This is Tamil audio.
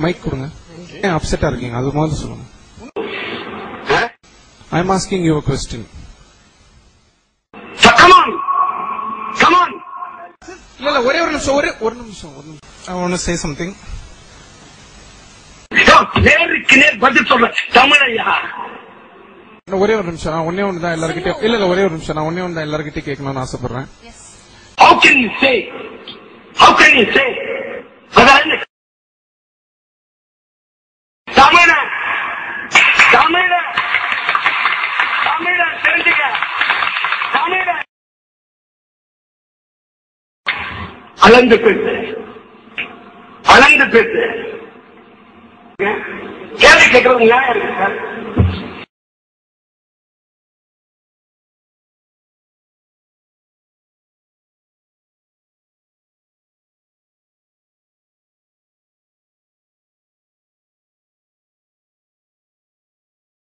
மைக் கொடுங்க. ஏன் அப்செட்டா இருக்கீங்க? அது மாதிரி சொல்லுங்க. I am asking you a question. இல்ல ஒரே ஒரு நிமிஷம் ஒரு நிமிஷம் I want to say something. நேருக்கு நேர் பதில் சொல்ற தமிழையா? ஒரே ஒரு நிமிஷம். நான் ஒன்னே ஒன்று தான் எல்லாருக்கிட்டையும் இல்ல ஒரே ஒரு நிமிஷம். நான் ஒன்னே ஒன்று தான் எல்லாருக்கிட்டையும் கேட்கணும்னு ஆசைப்படுறேன். How can you say? அதாவது தமிழ தெரிஞ்சுக்க. தமிழ அளந்து பேசு. கேள்வி கேட்கறது நியாயம் இருக்கு சார்.